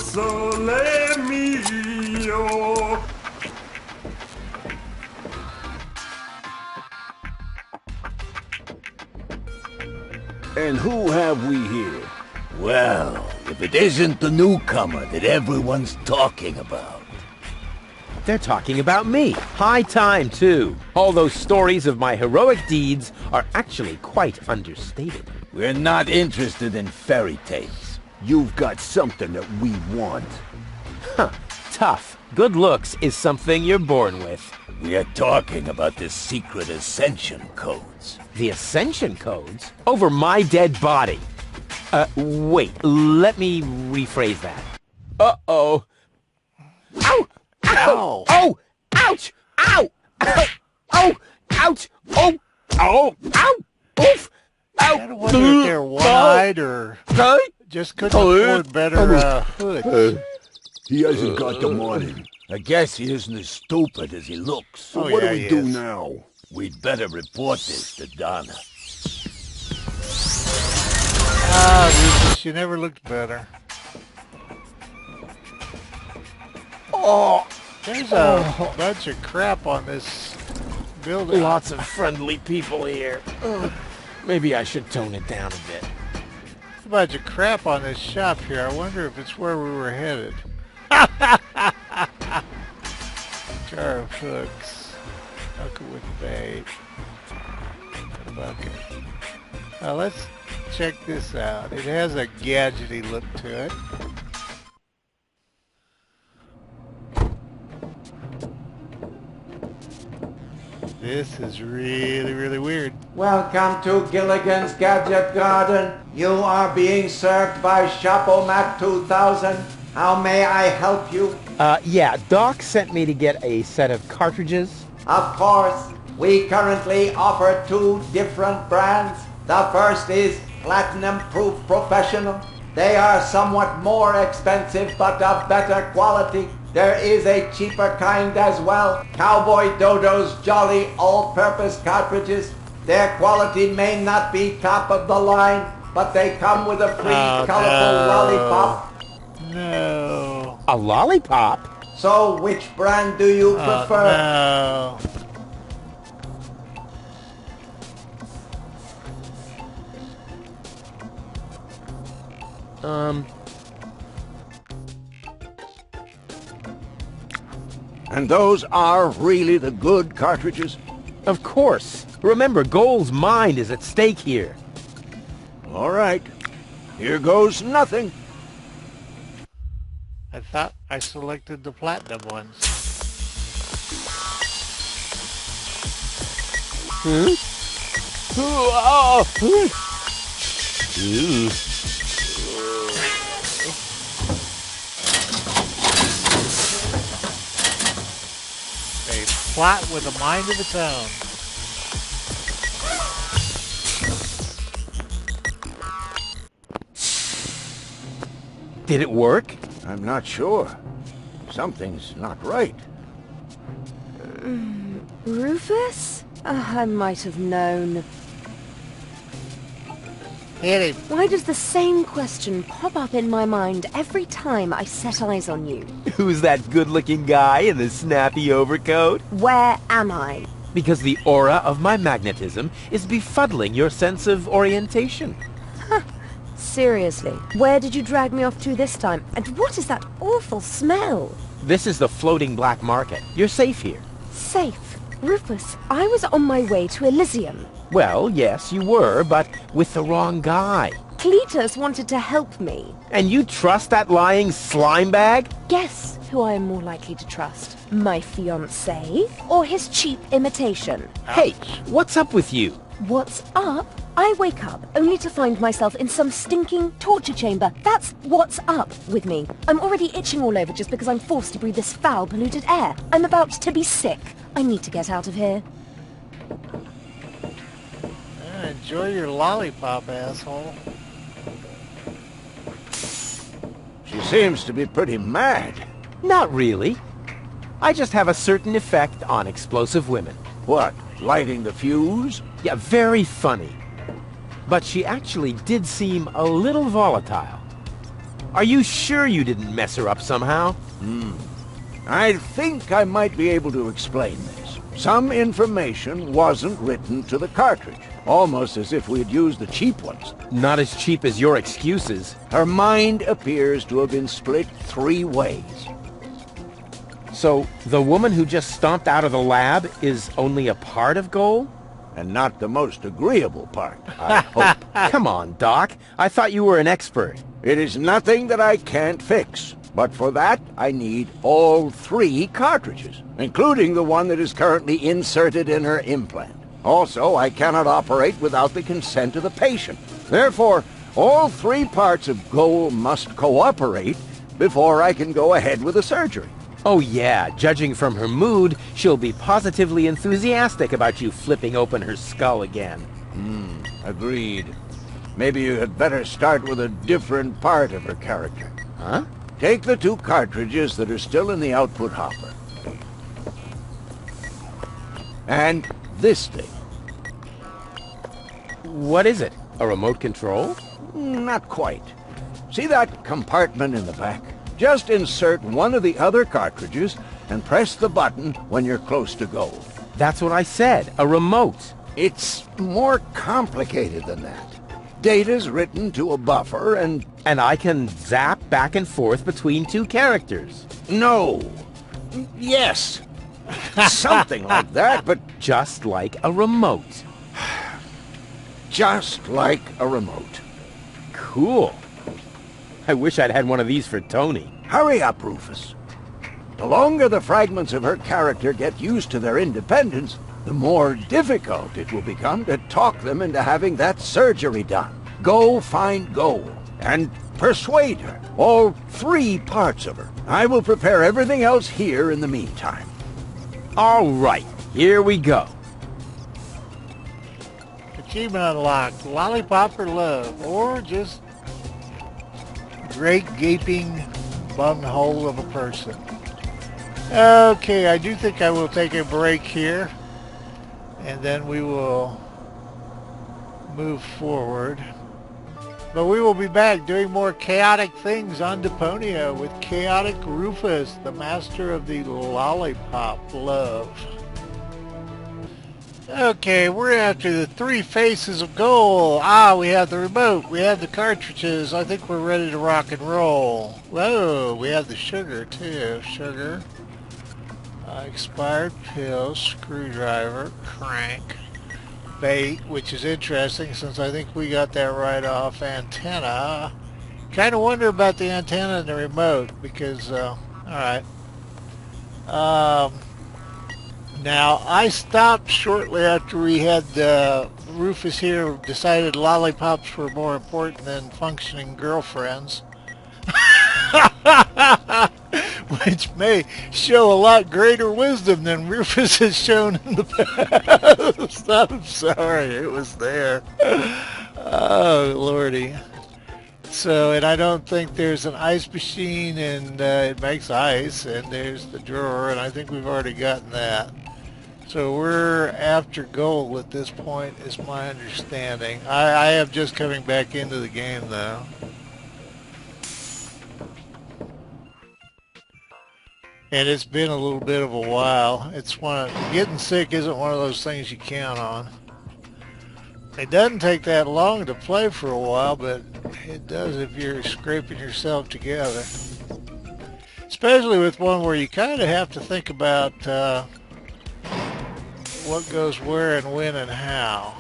sole mio. And who have we here? Well, if it isn't the newcomer that everyone's talking about. They're talking about me. High time, too. All those stories of my heroic deeds are actually quite understated. We're not interested in fairy tales. You've got something that we want. Huh. Tough. Good looks is something you're born with. We are talking about the secret ascension codes. The ascension codes? Over my dead body. Wait. Let me rephrase that. Uh-oh. Ow! Ow! Oh! Ouch! Ow! Ow! Oh! Ouch! Oh! Oh! Ow! Oof! Ow! I wonder if they're one-eyed or just couldn't afford better hoods. He hasn't got the money. I guess he isn't as stupid as he looks. So what do we do now? We'd better report this to Donna. Ah, Rufus, you never looked better. Oh! There's a bunch of crap on this building. Lots of friendly people here. Maybe I should tone it down a bit. There's a bunch of crap on this shop here. I wonder if it's where we were headed. Jar of hooks. Bucket with bait. A bucket. Now let's check this out. It has a gadgety look to it. This is really, really weird. Welcome to Gilligan's Gadget Garden. You are being served by Shopomat 2000. How may I help you? Yeah, Doc sent me to get a set of cartridges. Of course, we currently offer 2 different brands. The first is Platinum Proof Professional. They are somewhat more expensive but of better quality. There is a cheaper kind as well. Cowboy Dodo's Jolly All-Purpose Cartridges. Their quality may not be top of the line, but they come with a free colorful lollipop. No. A lollipop? So which brand do you prefer? No. And those are really the good cartridges? Of course. Remember, Goal's mind is at stake here. All right. Here goes nothing. I thought I selected the platinum ones. Hmm? Oh! Ooh. A plot with a mind of its own. Did it work? I'm not sure. Something's not right. Rufus? I might have known. Hit him. Why does the same question pop up in my mind every time I set eyes on you? Who's that good-looking guy in the snappy overcoat? Where am I? Because the aura of my magnetism is befuddling your sense of orientation. Seriously, where did you drag me off to this time? And what is that awful smell? This is the floating black market. You're safe here. Safe? Rufus, I was on my way to Elysium. Well, yes, you were, but with the wrong guy. Cletus wanted to help me. And you trust that lying slime bag? Guess who I am more likely to trust? My fiancé or his cheap imitation? Hey, what's up with you? What's up? I wake up only to find myself in some stinking torture chamber. That's what's up with me. I'm already itching all over just because I'm forced to breathe this foul, polluted air. I'm about to be sick. I need to get out of here. Enjoy your lollipop, asshole. She seems to be pretty mad. Not really. I just have a certain effect on explosive women. What, lighting the fuse? Yeah, very funny. But she actually did seem a little volatile. Are you sure you didn't mess her up somehow? I think I might be able to explain this. Some information wasn't written to the cartridge, almost as if we had used the cheap ones. Not as cheap as your excuses. Her mind appears to have been split 3 ways. So, the woman who just stomped out of the lab is only a part of Goal? And not the most agreeable part, I hope. Come on, Doc. I thought you were an expert. It is nothing that I can't fix. But for that, I need all 3 cartridges, including the one that is currently inserted in her implant. Also, I cannot operate without the consent of the patient. Therefore, all 3 parts of Goal must cooperate before I can go ahead with the surgery. Oh yeah, judging from her mood, she'll be positively enthusiastic about you flipping open her skull again. Agreed. Maybe you had better start with a different part of her character. Huh? Take the 2 cartridges that are still in the output hopper. And this thing. What is it? A remote control? Not quite. See that compartment in the back? Just insert one of the other cartridges and press the button when you're close to Goal. That's what I said, a remote. It's more complicated than that. Data's written to a buffer and... And I can zap back and forth between 2 characters. No. Yes. Something like that, but Just like a remote. just like a remote. Cool. I wish I'd had one of these for Tony. Hurry up, Rufus. The longer the fragments of her character get used to their independence, the more difficult it will become to talk them into having that surgery done. Go find Goal and persuade her. All 3 parts of her. I will prepare everything else here in the meantime. All right, here we go. Achievement unlocked. Lollipop or love. Or just great gaping bunghole of a person. Okay, I do think I will take a break here. And then we will move forward. But we will be back doing more chaotic things on Deponia with Chaotic Rufus, the master of the Lollipop Love. Okay, we're after the 3 faces of Goal. We have the remote, we have the cartridges. I think we're ready to rock and roll. Whoa, we have the sugar too. Sugar. Expired pill, screwdriver, crank, bait, which is interesting since I think we got that right off. Antenna. Kind of wonder about the antenna and the remote because, alright. Now, I stopped shortly after we had Rufus here decided lollipops were more important than functioning girlfriends. Which may show a lot greater wisdom than Rufus has shown in the past. I'm sorry, it was there. Oh, Lordy. So, and I don't think there's an ice machine, and it makes ice, and there's the drawer, and I think we've already gotten that. So we're after Goal at this point, is my understanding. I am just coming back into the game, though. And it's been a little bit of a while. Getting sick isn't one of those things you count on. It doesn't take that long to play for a while, but it does if you're scraping yourself together. Especially with one where you kind of have to think about what goes where and when and how.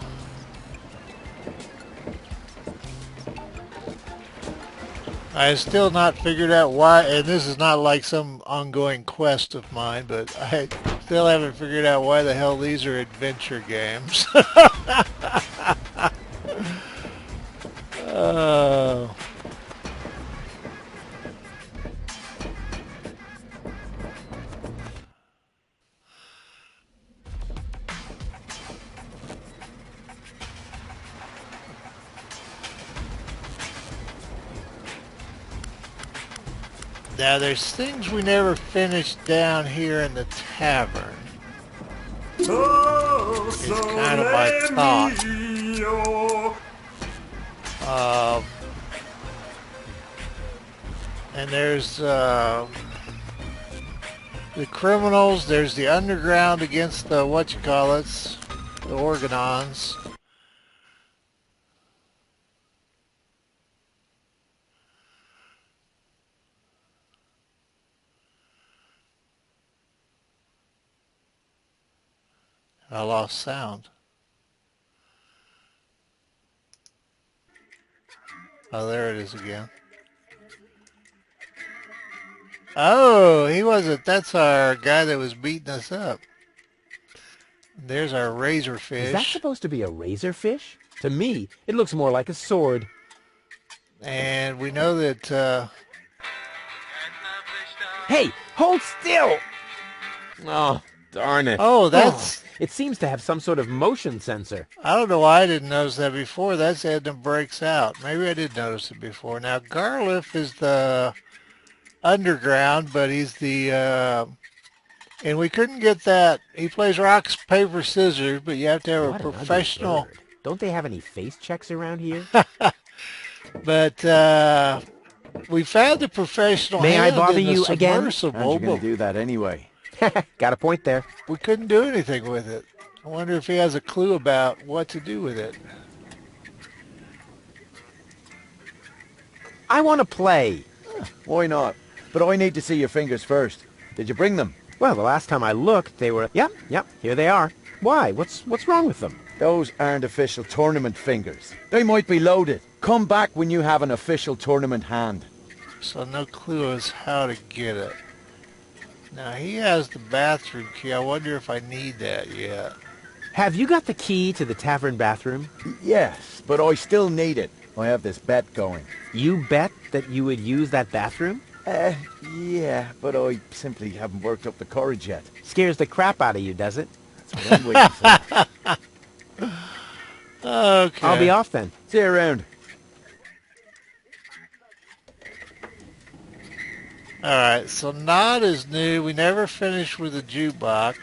I have still not figured out why, and this is not like some ongoing quest of mine, but I still haven't figured out why the hell these are adventure games. Oh. Now there's things we never finished down here in the tavern. It's kind of my thought. And there's the criminals. There's the underground against the whatchamacallits, the Organons. I lost sound. Oh, there it is again. Oh, he wasn't. That's our guy that was beating us up. There's our razorfish. Is that supposed to be a razorfish? To me, it looks more like a sword. And we know that... Hey, hold still! Oh, darn it. Oh, that's... It seems to have some sort of motion sensor. I don't know why I didn't notice that before. That's Edna breaks out. Maybe I did notice it before. Now, Garliff is the underground, but he's the... and we couldn't get that. He plays rock, paper, scissors, but you have to have What a an ugly professional... bird. Don't they have any face checks around here? But we found the professional May I hand bother in the you again? submersible, Aren't you going but to do that anyway? Got a point there. we couldn't do anything with it. I wonder if he has a clue about what to do with it. I want to play. Why not? But I need to see your fingers first. Did you bring them? Well, the last time I looked, they were... Yep, here they are. Why? What's wrong with them? Those aren't official tournament fingers. They might be loaded. Come back when you have an official tournament hand. So no clue as how to get it. Now he has the bathroom key. I wonder if I need that yet. Have you got the key to the tavern bathroom? Yes, but I still need it. I have this bet going. You bet that you would use that bathroom? Yeah, but I simply haven't worked up the courage yet. Scares the crap out of you, does it? That's what I'm waiting for. Okay. I'll be off then. See you around. Alright, so Nod is new. We never finished with the jukebox.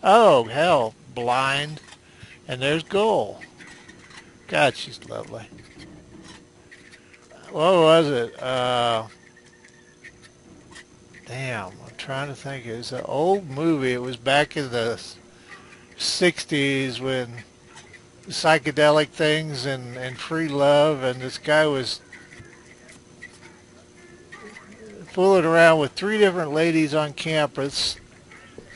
Oh, hell. Blind. And there's Goal. God, she's lovely. What was it? Damn, I'm trying to think. It was an old movie. It was back in the 60s when psychedelic things and free love, and this guy was fooling around with 3 different ladies on campus,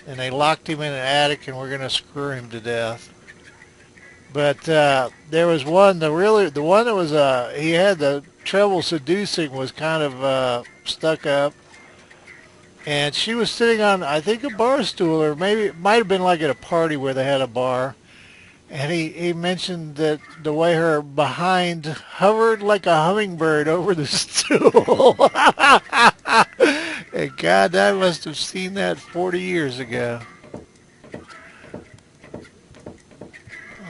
and they locked him in an attic and were going to screw him to death. But there was one, the one that was, he had the trouble seducing was kind of stuck up. And she was sitting on, I think, a bar stool, or maybe it might have been like at a party where they had a bar. And he mentioned that the way her behind hovered like a hummingbird over the stool. And God, I must have seen that 40 years ago.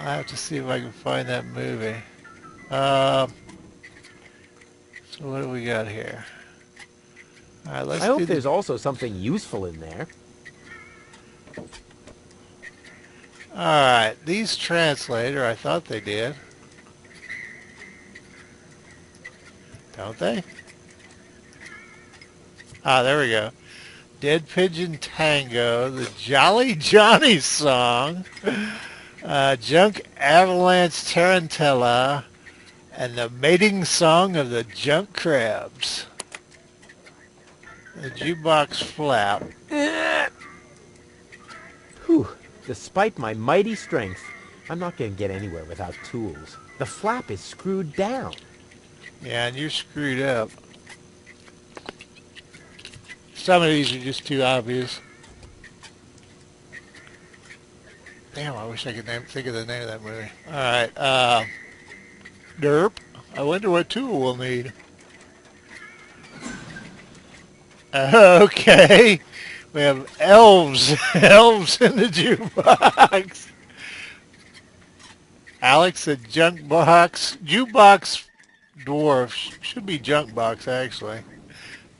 I'll have to see if I can find that movie. So what do we got here? All right, let's I hope there's also something useful in there. Alright, these translate, or I thought they did. Don't they? Ah, there we go. Dead Pigeon Tango, the Jolly Johnny song, Junk Avalanche Tarantella, and the mating song of the Junk Crabs. The jukebox flap. Whew. Despite my mighty strength, I'm not going to get anywhere without tools. The flap is screwed down. Yeah, and you're screwed up. Some of these are just too obvious. Damn, I wish I could think of the name of that movie. Alright, derp. I wonder what tool we'll need. Okay. We have elves. Elves in the jukebox. Alex, a junk box. Jukebox dwarf. Should be junk box, actually.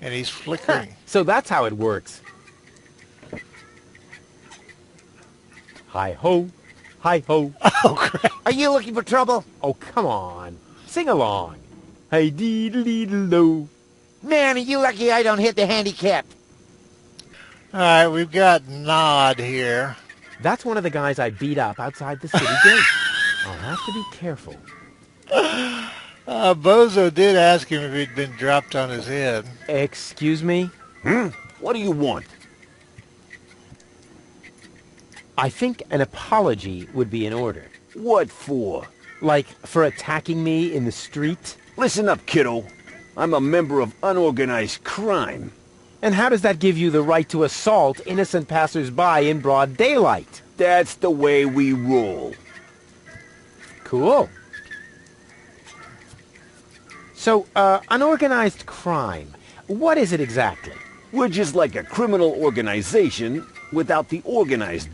And he's flickering. So that's how it works. Hi-ho, hi-ho. Oh, crap. Are you looking for trouble? Oh, come on. Sing along. Hey, dee-dee-dee-lo. Man, are you lucky I don't hit the handicap. All right, we've got Nod here. That's one of the guys I beat up outside the city gate. I'll have to be careful. Bozo did ask him if he'd been dropped on his head. Excuse me? What do you want? I think an apology would be in order. What for? Like, for attacking me in the street? Listen up, kiddo. I'm a member of unorganized crime. And how does that give you the right to assault innocent passers-by in broad daylight? That's the way we roll. Cool. So, unorganized crime, what is it exactly? We're just like a criminal organization without the organized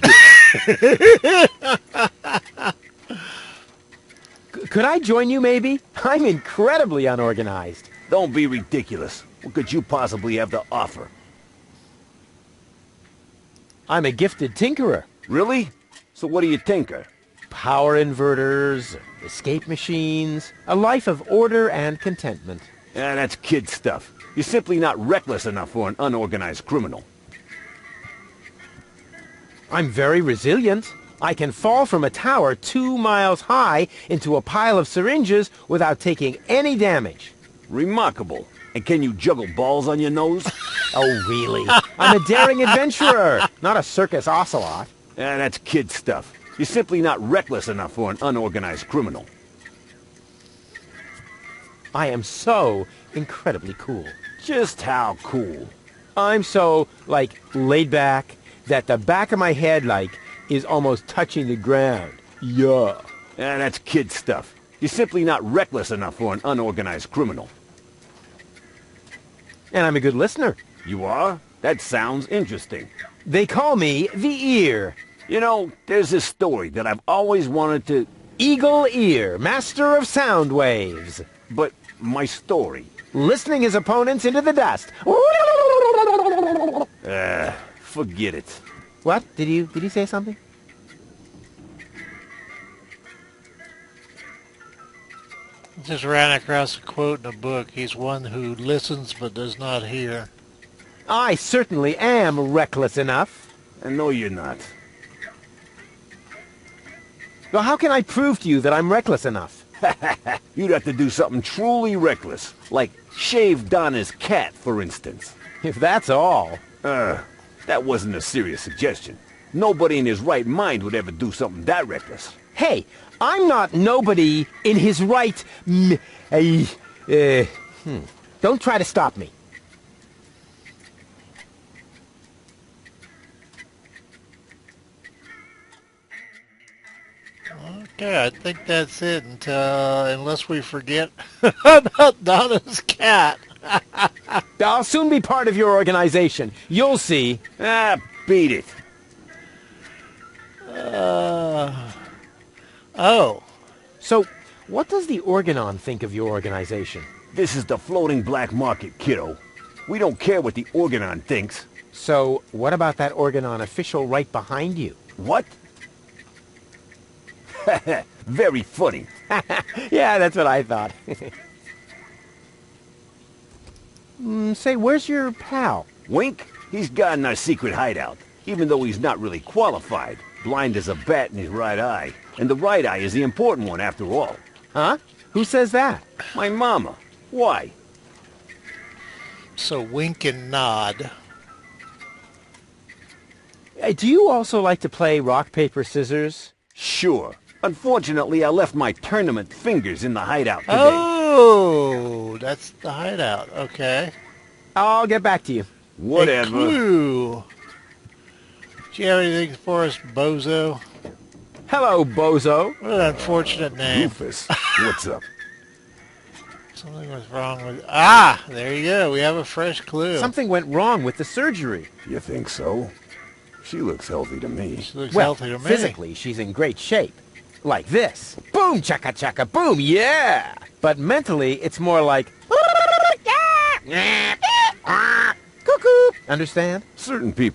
Could I join you, maybe? I'm incredibly unorganized. Don't be ridiculous. What could you possibly have to offer? I'm a gifted tinkerer. Really? So what do you tinker? Power inverters, escape machines, a life of order and contentment. Yeah, that's kid stuff. You're simply not reckless enough for an unorganized criminal. I'm very resilient. I can fall from a tower 2 miles high into a pile of syringes without taking any damage. Remarkable. And can you juggle balls on your nose? Oh, really? I'm a daring adventurer, not a circus ocelot. Yeah, that's kid stuff. You're simply not reckless enough for an unorganized criminal. I am so incredibly cool. Just how cool? I'm so, like, laid back that the back of my head, like, is almost touching the ground. Yeah. Yeah, that's kid stuff. You're simply not reckless enough for an unorganized criminal. And I'm a good listener. You are? That sounds interesting. They call me the Ear. You know, there's this story that I've always wanted to... Eagle Ear, master of sound waves. But my story... Listening his opponents into the dust. Forget it. What? Did you say something? Just ran across a quote in a book. He's one who listens but does not hear. I certainly am reckless enough. And no, you're not. Well, how can I prove to you that I'm reckless enough? You'd have to do something truly reckless. Like shave Donna's cat, for instance. If that's all. That wasn't a serious suggestion. Nobody in his right mind would ever do something that reckless. Hey, I'm not nobody in his right... Don't try to stop me. Okay, I think that's it unless we forget about Donna's cat. I'll soon be part of your organization. You'll see. Beat it. Oh. So, what does the Organon think of your organization? This is the floating black market, kiddo. We don't care what the Organon thinks. So, what about that Organon official right behind you? What? Very funny. Yeah, that's what I thought. Say, where's your pal? Wink? He's got in our secret hideout, even though he's not really qualified. Blind as a bat in his right eye. And the right eye is the important one, after all. Huh? Who says that? My mama. Why? So wink and nod. Hey, do you also like to play rock, paper, scissors? Sure. Unfortunately, I left my tournament fingers in the hideout today. Oh, that's the hideout. Okay. I'll get back to you. Whatever. A clue. Do you have anything for us, Bozo? Hello, Bozo. What an unfortunate name. Rufus, what's up? Something was wrong with... Ah, there you go. We have a fresh clue. Something went wrong with the surgery. You think so? She looks healthy to me. She looks Well, healthy to me. physically, she's in great shape. Like this. Boom, chaka chaka, boom, yeah! But mentally, it's more like... Cuckoo! Understand? Certain people